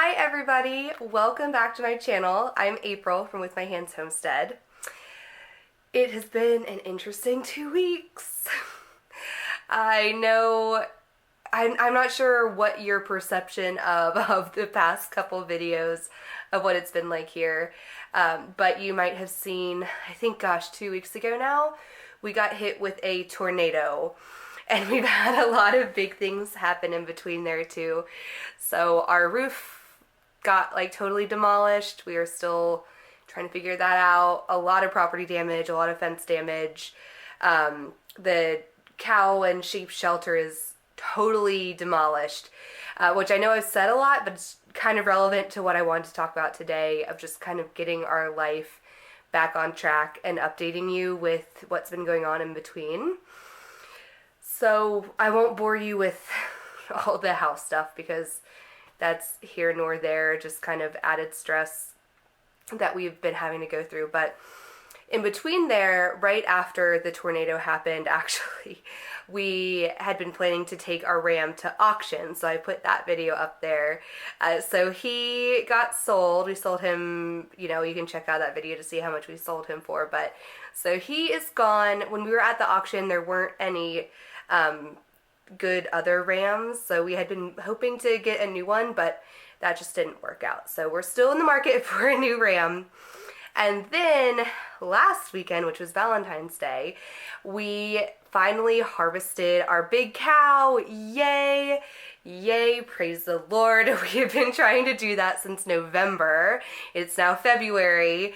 Hi everybody, welcome back to my channel. I'm April from With My Hands Homestead. It has been an interesting 2 weeks. I know, I'm not sure what your perception of the past couple videos of what it's been like here, but you might have seen, I think, gosh, 2 weeks ago now, we got hit with a tornado. And we've had a lot of big things happen in between there too. So our roof got like totally demolished. We are still trying to figure that out. A lot of property damage, a lot of fence damage. The cow and sheep shelter is totally demolished, which I know I've said a lot, but it's kind of relevant to what I wanted to talk about today, of just kind of getting our life back on track and updating you with what's been going on in between. So I won't bore you with all the house stuff because that's here nor there, just kind of added stress that we've been having to go through. But in between there, right after the tornado happened, actually, we had been planning to take our ram to auction. So I put that video up there. So he got sold. We sold him, you can check out that video to see how much we sold him for. But so he is gone. When we were at the auction, there weren't any good other rams, so we had been hoping to get a new one, but that just didn't work out. So we're still in the market for a new ram. And then last weekend, which was Valentine's Day, we finally harvested our big cow. Yay! Yay, praise the Lord. We have been trying to do that since November. It's now February,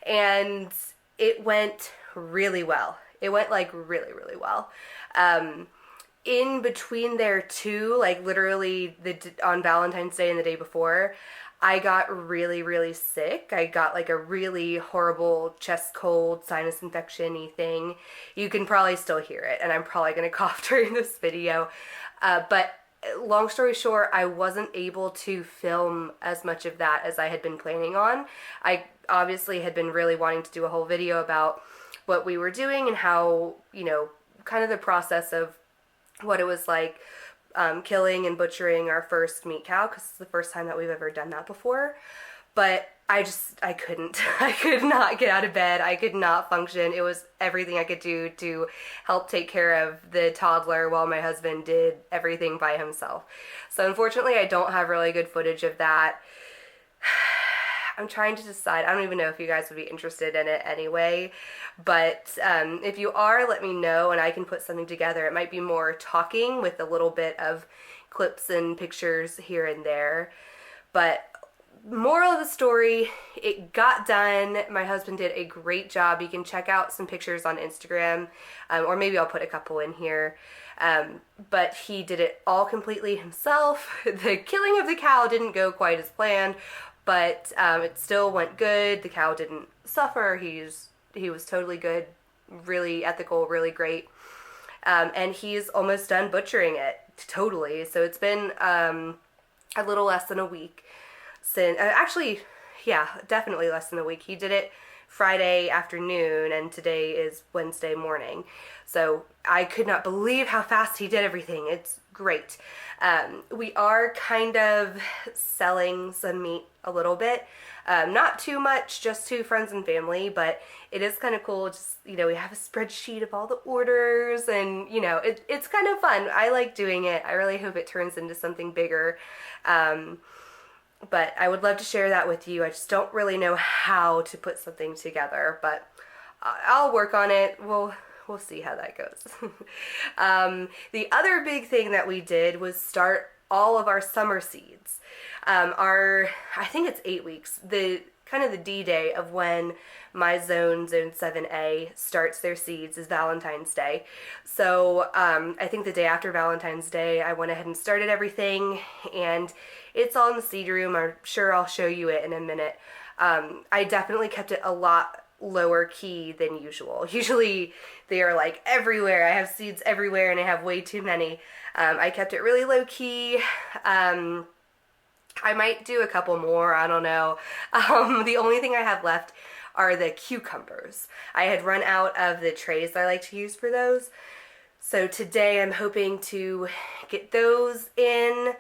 and it went really well. It went like really, really well. In between there too, like literally on Valentine's Day and the day before, I got really, really sick. I got like a really horrible chest cold, sinus infection-y thing. You can probably still hear it, and I'm probably gonna cough during this video. But long story short, I wasn't able to film as much of that as I had been planning on. I obviously had been really wanting to do a whole video about what we were doing and how, kind of the process of what it was like killing and butchering our first meat cow, because it's the first time that we've ever done that before. But I couldn't. I could not get out of bed. I could not function. It was everything I could do to help take care of the toddler while my husband did everything by himself. So unfortunately, I don't have really good footage of that. I'm trying to decide. I don't even know if you guys would be interested in it anyway, but if you are, let me know and I can put something together. It might be more talking with a little bit of clips and pictures here and there. But moral of the story, it got done. My husband did a great job. You can check out some pictures on Instagram, or maybe I'll put a couple in here. But he did it all completely himself. The killing of the cow didn't go quite as planned, but it still went good. The cow didn't suffer. He was totally good, really ethical, really great. And he's almost done butchering it, totally. So it's been a little less than a week since, actually, yeah, definitely less than a week. He did it Friday afternoon, and today is Wednesday morning. So I could not believe how fast he did everything. It's great. We are kind of selling some meat a little bit. Not too much, just to friends and family, but it is kind of cool. Just, we have a spreadsheet of all the orders, and, it's kind of fun. I like doing it. I really hope it turns into something bigger. But I would love to share that with you. I just don't really know how to put something together, but I'll work on it. We'll see how that goes. The other big thing that we did was start all of our summer seeds. I think it's 8 weeks, the kind of the D-Day of when my zone 7A, starts their seeds is Valentine's Day. So I think the day after Valentine's Day, I went ahead and started everything, and it's all in the seed room. I'm sure I'll show you it in a minute. I definitely kept it a lot lower key than usual. Usually they are like everywhere. I have seeds everywhere and I have way too many. I kept it really low key. I might do a couple more, I don't know. The only thing I have left are the cucumbers. I had run out of the trays that I like to use for those. So today I'm hoping to get those in.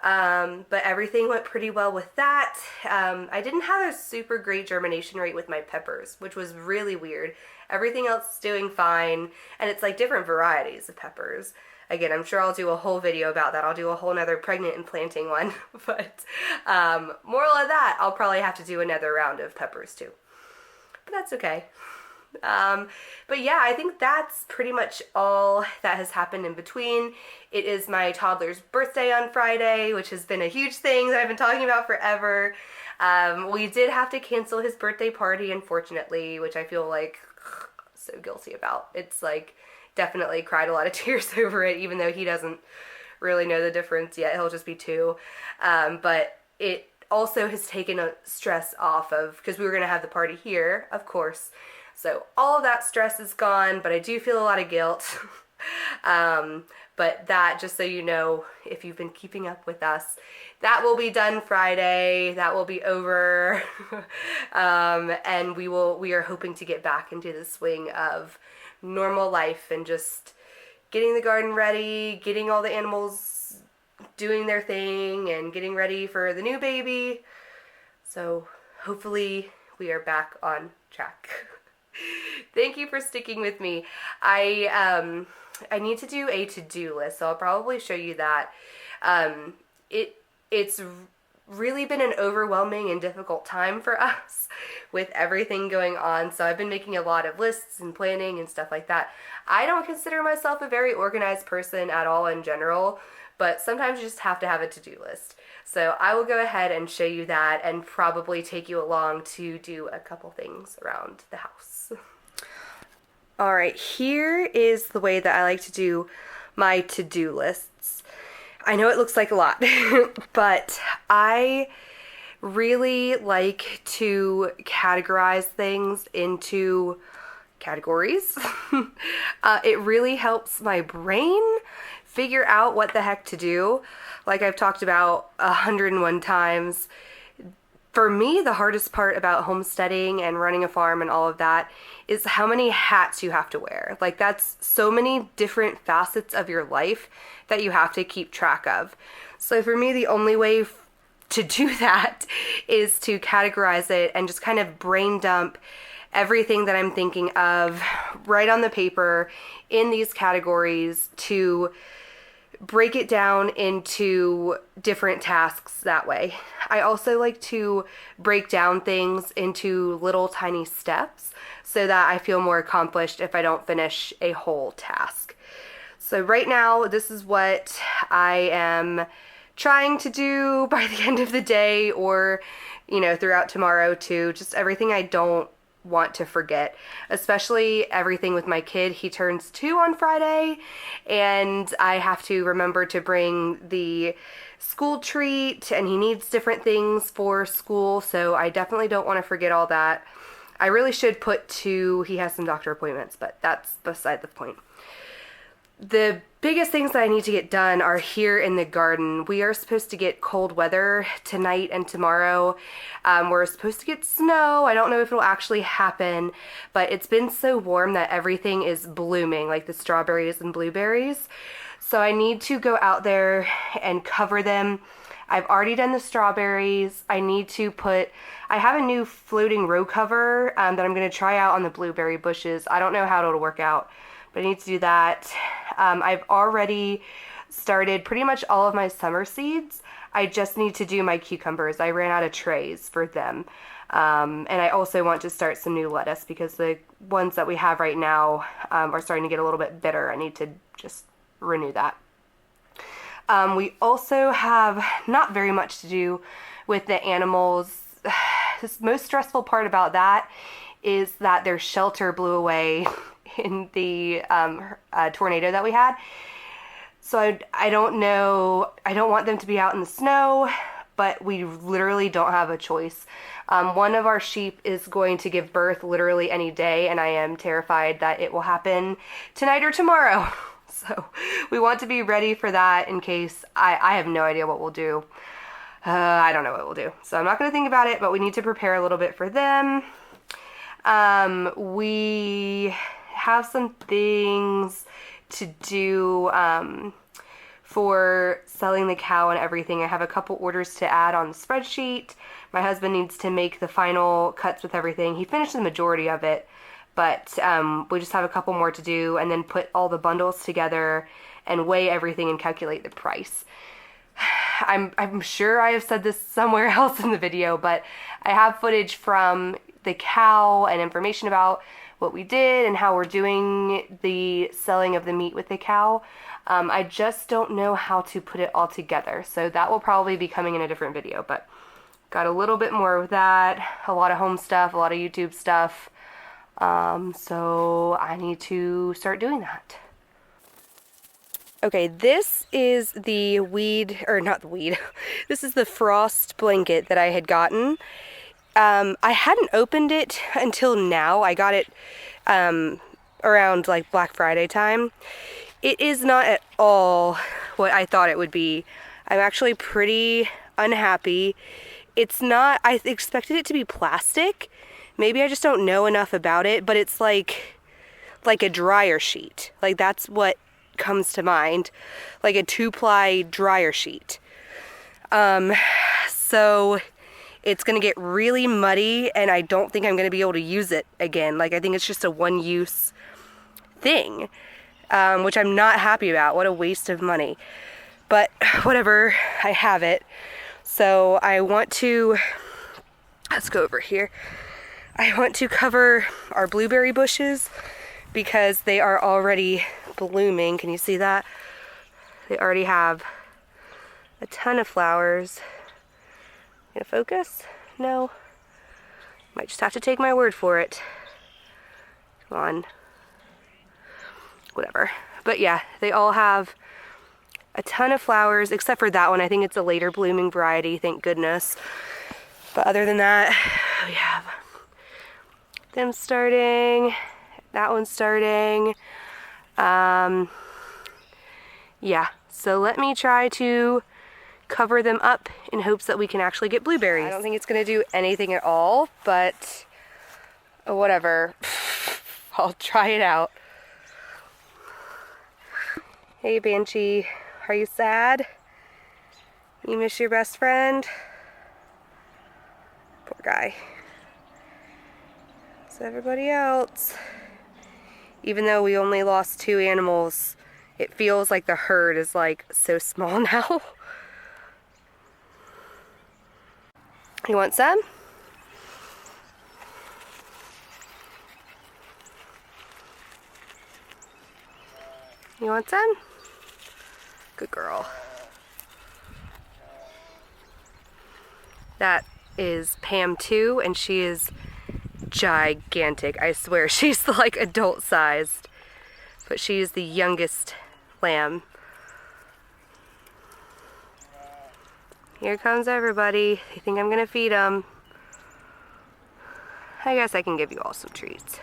But everything went pretty well with that. I didn't have a super great germination rate with my peppers, which was really weird. Everything else is doing fine, and it's like different varieties of peppers. Again, I'm sure I'll do a whole video about that. I'll do a whole nother pregnant and planting one. But moral of that, I'll probably have to do another round of peppers too. But that's okay. But yeah, I think that's pretty much all that has happened in between. It is my toddler's birthday on Friday, which has been a huge thing that I've been talking about forever. We did have to cancel his birthday party, unfortunately, which I feel like so guilty about. It's like definitely cried a lot of tears over it, even though he doesn't really know the difference yet. He'll just be 2. But it also has taken a stress off of, because we were going to have the party here, of course. So all of that stress is gone, but I do feel a lot of guilt. But that, just so you know, if you've been keeping up with us, that will be done Friday. That will be over. And we are hoping to get back into the swing of normal life and just getting the garden ready, getting all the animals doing their thing, and getting ready for the new baby. So hopefully we are back on track. Thank you for sticking with me. I need to do a to-do list, so I'll probably show you that. It's really been an overwhelming and difficult time for us with everything going on, so I've been making a lot of lists and planning and stuff like that. I don't consider myself a very organized person at all in general, but sometimes you just have to have a to-do list. So I will go ahead and show you that and probably take you along to do a couple things around the house. Alright, here is the way that I like to do my to-do lists. I know it looks like a lot, but I really like to categorize things into categories. It really helps my brain figure out what the heck to do. Like I've talked about 101 times. For me, the hardest part about homesteading and running a farm and all of that is how many hats you have to wear. Like that's so many different facets of your life that you have to keep track of. So for me, the only way to do that is to categorize it and just kind of brain dump everything that I'm thinking of right on the paper in these categories to break it down into different tasks that way. I also like to break down things into little tiny steps so that I feel more accomplished if I don't finish a whole task. So right now, this is what I am trying to do by the end of the day, or, you know, throughout tomorrow too. Just everything I don't want to forget, especially everything with my kid. He turns 2 on Friday, and I have to remember to bring the school treat, and he needs different things for school, so I definitely don't want to forget all that. I really should put 2, he has some doctor appointments, but that's beside the point. The biggest things that I need to get done are here in the garden. We are supposed to get cold weather tonight and tomorrow. We're supposed to get snow. I don't know if it'll actually happen, but it's been so warm that everything is blooming, like the strawberries and blueberries. So I need to go out there and cover them. I've already done the strawberries. I have a new floating row cover that I'm going to try out on the blueberry bushes. I don't know how it'll work out, but I need to do that. I've already started pretty much all of my summer seeds. I just need to do my cucumbers. I ran out of trays for them. And I also want to start some new lettuce because the ones that we have right now are starting to get a little bit bitter. I need to just renew that. We also have not very much to do with the animals. The most stressful part about that is that their shelter blew away in the tornado that we had. So I don't know, I don't want them to be out in the snow, but we literally don't have a choice. One of our sheep is going to give birth literally any day, and I am terrified that it will happen tonight or tomorrow. So we want to be ready for that in case. I have no idea what we'll do. I don't know what we'll do. So I'm not going to think about it, but we need to prepare a little bit for them. We have some things to do for selling the cow and everything. I have a couple orders to add on the spreadsheet. My husband needs to make the final cuts with everything. He finished the majority of it, but we just have a couple more to do, and then put all the bundles together and weigh everything and calculate the price. I'm sure I have said this somewhere else in the video, but I have footage from the cow and information about what we did and how we're doing the selling of the meat with the cow. I just don't know how to put it all together, so that will probably be coming in a different video, but got a little bit more of that, a lot of home stuff, a lot of YouTube stuff, so I need to start doing that. Okay, this is the weed, or not the weed, this is the frost blanket that I had gotten. I hadn't opened it until now. I got it around like Black Friday time. It is not at all what I thought it would be. I'm actually pretty unhappy. It's not, I expected it to be plastic. Maybe I just don't know enough about it, but it's like a dryer sheet. Like that's what comes to mind, like a 2-ply dryer sheet. So it's gonna get really muddy, and I don't think I'm gonna be able to use it again. Like I think it's just a one-use thing, which I'm not happy about. What a waste of money. But whatever, I have it. So I want to, let's go over here. I want to cover our blueberry bushes because they are already blooming. Can you see that? They already have a ton of flowers. Gonna focus? No. Might just have to take my word for it. Come on. Whatever. But yeah, they all have a ton of flowers, except for that one. I think it's a later blooming variety, thank goodness. But other than that, we have them starting, that one starting. Yeah, so let me try to cover them up in hopes that we can actually get blueberries. I don't think it's gonna do anything at all, but whatever. I'll try it out. Hey Banshee, are you sad? You miss your best friend? Poor guy. So everybody else. Even though we only lost 2 animals, it feels like the herd is like so small now. You want some? You want some? Good girl. That is Pam too, and she is gigantic. I swear, she's like adult sized, but she's the youngest lamb. Here comes everybody. They think I'm gonna feed them. I guess I can give you all some treats.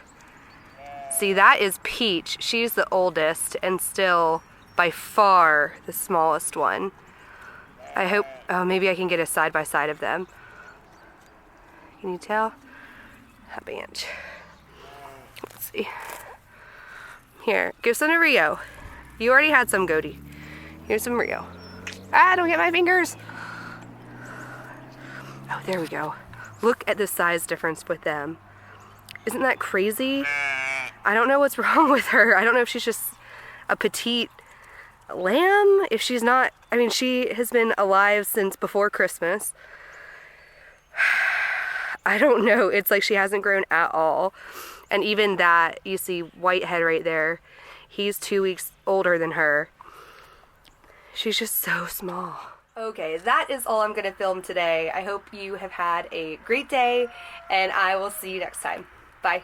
See, that is Peach. She's the oldest and still by far the smallest one. I hope, oh, maybe I can get a side by side of them. Can you tell? A bench. Let's see. Here, give some to Rio. You already had some, Goaty. Here's some Rio. Ah, don't get my fingers. Oh, there we go. Look at the size difference with them. Isn't that crazy? I don't know what's wrong with her. I don't know if she's just a petite lamb. If she's not, I mean, she has been alive since before Christmas. I don't know. It's like she hasn't grown at all. And even that, you see Whitehead right there. He's 2 weeks older than her. She's just so small. Okay, that is all I'm going to film today. I hope you have had a great day, and I will see you next time. Bye.